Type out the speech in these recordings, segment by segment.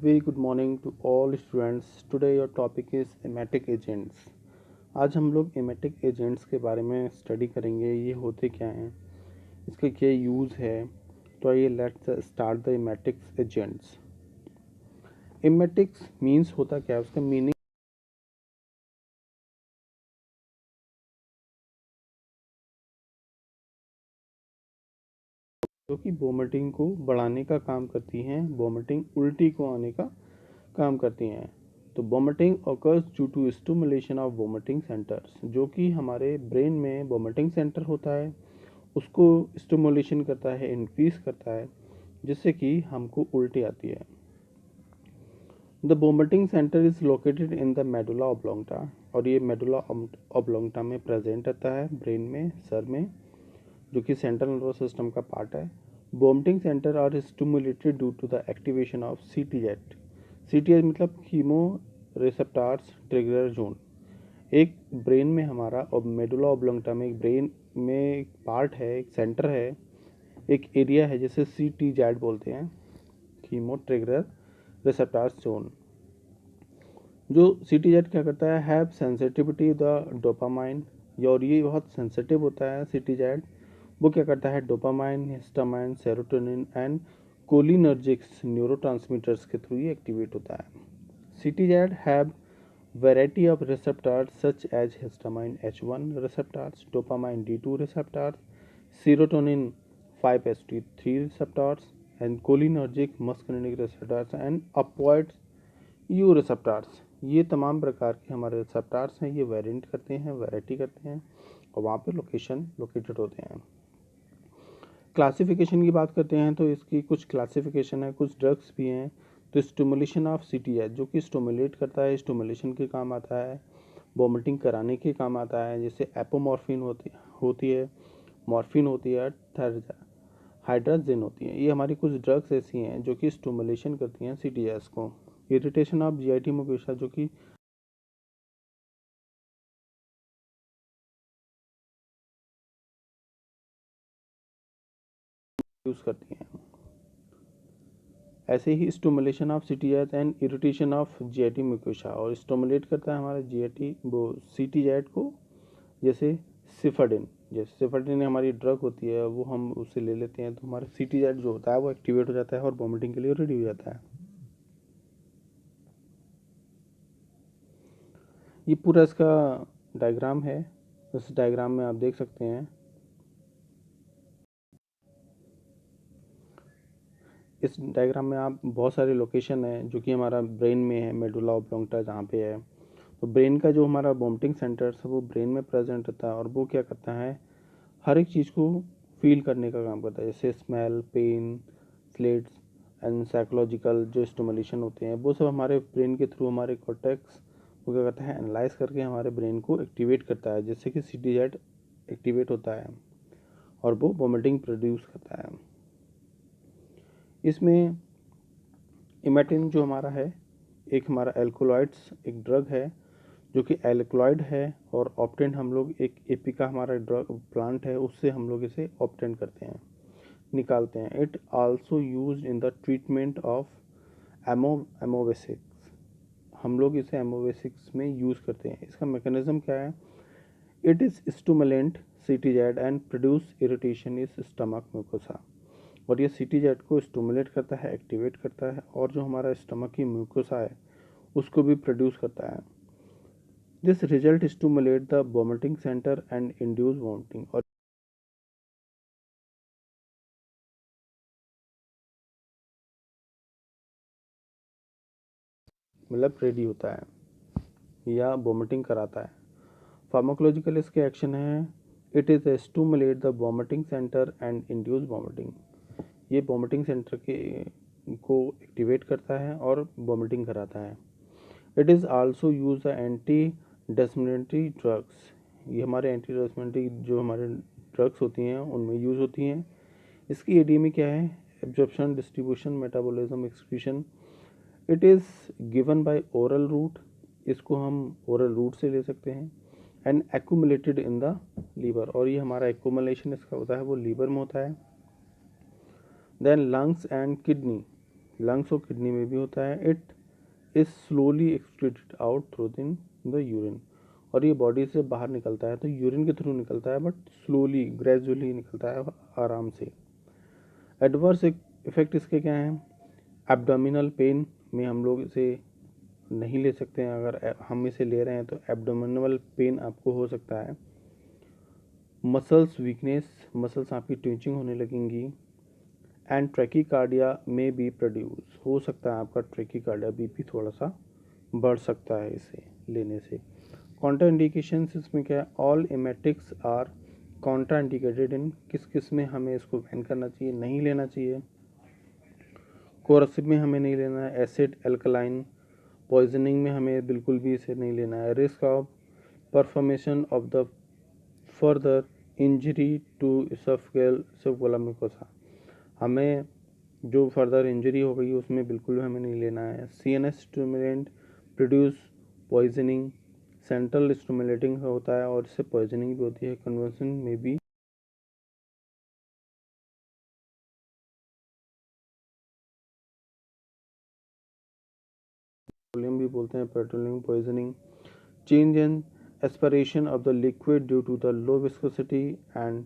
Very good morning to all students. Today your topic is emetic agents. आज हम लोग emetic agents के बारे में स्टडी करेंगे. ये होते क्या हैं, इसके क्या यूज़ है. तो आइए let's start the emetics agents. emetics means होता क्या है, उसका मीनिंग जो कि वोमिटिंग को बढ़ाने का काम करती हैं, वोमिटिंग उल्टी को आने का काम करती हैं. तो vomiting occurs due to stimulation of vomiting centres. जो कि हमारे ब्रेन में वोमिटिंग सेंटर होता है, उसको स्टिमुलेशन करता है, इंक्रीज करता है, जिससे कि हमको उल्टी आती है. The vomiting centre is located in the medulla oblongata. और ये मेडुला ऑब्लोंगटा में प्रेजेंट रहता है, ब्रेन में, सर में, जो कि सेंट्रल नर्वस सिस्टम का पार्ट है. Vomiting centre are stimulated due to the activation of CTZ. CTZ मतलब कीमो रिसेप्टार्स ट्रिगर जोन. एक ब्रेन में हमारा और मेडुला ऑब्लोंगटा में एक ब्रेन में एक पार्ट है, एक सेंटर है, एक एरिया है जिसे सीटीजेट बोलते हैं, कीमो ट्रिगर रिसेप्टार्स जोन. जो सीटीजेट क्या करता है, हैव सेंसिटिविटी द डोपामाइन. और ये बहुत सेंसिटिव होता है सीटीजेट. वो क्या करता है, dopamine, histamine, serotonin and cholinergics neurotransmitters के थ्रू ये एक्टिवेट होता है. सीटीजेड have variety of receptors such as histamine H1 receptors, dopamine D2 receptors, serotonin 5-HT3 receptors, and cholinergic muscarinic receptors and upward U receptors. ये तमाम प्रकार के हमारे receptors हैं, ये वेरिएंट करते हैं, वैरायटी करते हैं, और वहाँ पे लोकेशन लोकेटेड होते हैं. क्लासिफिकेशन की बात करते हैं तो इसकी कुछ क्लासिफिकेशन है, कुछ ड्रग्स भी हैं. तो स्टिमुलेशन ऑफ सीटीएच, जो कि स्टिमुलेट करता है, स्टिमुलेशन के काम आता है, वॉमिटिंग कराने के काम आता है. जैसे एपोमॉर्फिन होती है, मॉर्फिन होती है, हाइड्राजिन होती है. ये हमारी कुछ ड्रग्स ऐसी हैं जो कि स्टिमुलेशन करती हैं सीटीएच को. इरिटेशन ऑफ जीआईटी म्यूकोसा, जो कि यूज़ करती हैं. ऐसे ही stimulation of CTZ and irritation of GIT mucosa, और स्टिमुलेट करता है हमारा जीआईटी वो सीटीजेट को. जैसे सिफाडिन, जैसे सिफाडिन हमारी ड्रग होती है, वो हम उसे ले लेते हैं तो हमारा सीटीजेट जो होता है वो एक्टिवेट हो जाता है और वॉमिटिंग के लिए रेडी हो जाता है. ये पूरा इसका डायग्राम है. इस डायग्राम में आप देख सकते हैं, इस डायग्राम में आप बहुत सारे लोकेशन है जो कि हमारा ब्रेन में है, मेडुला ऑब्लोंगटा जहाँ पे है. तो ब्रेन का जो हमारा वॉमिटिंग सेंटर है वो ब्रेन में प्रेजेंट रहता है, और वो क्या करता है, हर एक चीज़ को फील करने का काम करता है. जैसे smell, pain, slates and psychological जो स्टिमुलेशन होते हैं, वो सब हमारे ब्रेन के थ्रू हमारे कॉर्टेक्स वो क्या करता है, एनालाइज करके हमारे ब्रेन को एक्टिवेट करता है, जिससे कि सीटीजेट एक्टिवेट होता है और वो वॉमिटिंग प्रोड्यूस करता है. इसमें इमेटिन जो हमारा है, एक हमारा एल्कोलॉइड्स एक ड्रग है जो कि एल्कोलॉइड है, और ऑप्टेंट हम लोग एक एपिका हमारा ड्रग प्लांट है, उससे हम लोग इसे ऑप्टेंट करते हैं, निकालते हैं. It also used in the treatment of एमोवेसिक्स. हम लोग इसे एमोवेसिक्स में यूज़ करते हैं. इसका मैकेनिज्म क्या है, it is stimulant CTZ and produce irritation is stomach mucosa. और ये सीटीजेड को स्टिमुलेट करता है, एक्टिवेट करता है, और जो हमारा स्टमक की म्यूकोसा है उसको भी प्रोड्यूस करता है. This result stimulate the vomiting centre and induce vomiting. और मतलब रेडी होता है या वॉमिटिंग कराता है. फार्माकोलॉजिकल इसके एक्शन है, it is stimulate the vomiting centre and induce vomiting. ये वॉमिटिंग सेंटर के को एक्टिवेट करता है और वॉमिटिंग कराता है. It is also use anti डेस्मिनेटरी ड्रग्स. ये हमारे एंटी डेस्मिनेटरी जो हमारे ड्रग्स होती हैं उनमें यूज़ होती हैं. इसकी एडीएमई क्या है, absorption, distribution, metabolism, excretion. It is given by oral route. इसको हम ओरल रूट से ले सकते हैं. And accumulated in the liver. और ये हमारा एक्यूमुलेशन इसका होता है वो लीवर में होता है. Then lungs and kidney. Lungs और किडनी में भी होता है। It is slowly excreted out through in the urine, और ये बॉडी से बाहर निकलता है तो यूरिन के थ्रू निकलता है, बट स्लोली ग्रेजुअली निकलता है आराम से। एडवर्स इफेक्ट इसके क्या हैं? एब्डोमिनल पेन में हम लोग इसे नहीं ले सकते हैं, अगर हम इसे ले रहे हैं तो एब्डोमिनल पेन आपको हो सकता है। मसल्स वीकनेस, मसल्स आपकी ट्विचिंग होने लगेंगी। एंड ट्रैकीकार्डिया में बी प्रोड्यूस, हो सकता है आपका ट्रैकीकार्डिया बीपी थोड़ा सा बढ़ सकता है इसे लेने से। कॉन्ट्रा इंडिकेशंस इसमें क्या है? All emetics are contraindicated in, किस किस में हमें इसको बैन करना चाहिए, नहीं लेना चाहिए। कोरसिव में हमें नहीं लेना है। एसिड एल्कलाइन पॉइजनिंग में हमें बिल्कुल भी इसे नहीं लेना है। Risk of perforation of the further injury to oesophageal mucosa, हमें जो फर्दर इंजरी हो गई उसमें बिल्कुल हमें नहीं लेना है। CNS stimulant produce poisoning, central stimulating होता है और इससे पॉइजनिंग भी होती है। कन्वर्सन में भी पेट्रोलियम भी बोलते हैं, petroleum poisoning. Change in aspiration of the liquid due to the low viscosity and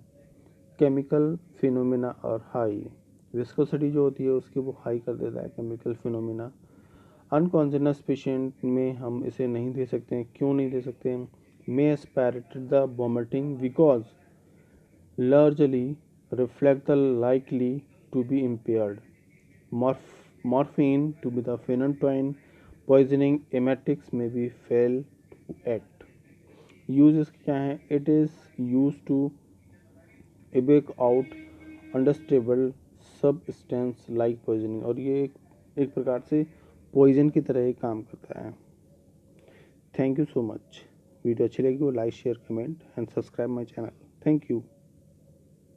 chemical phenomena और हाई, विस्कोसिटी जो होती है उसकी वो हाई कर देता है केमिकल फिनोमिना। अनकॉन्जिनस पेशेंट में हम इसे नहीं दे सकते हैं। क्यों नहीं दे सकते हैं? May aspirated the vomiting because largely reflect the likely to be impaired. Morphine to be the phenytoin poisoning emetics may be fail to act. Use इसके क्या है? इट इज़ यूज टू एबेक आउट अंडरस्टेबल सबस्टेंस लाइक पॉइजनिंग, और ये एक प्रकार से पॉइजन की तरह ही काम करता है। Thank you so much. Video अच्छी लगी हो like share comment and subscribe my channel. Thank you.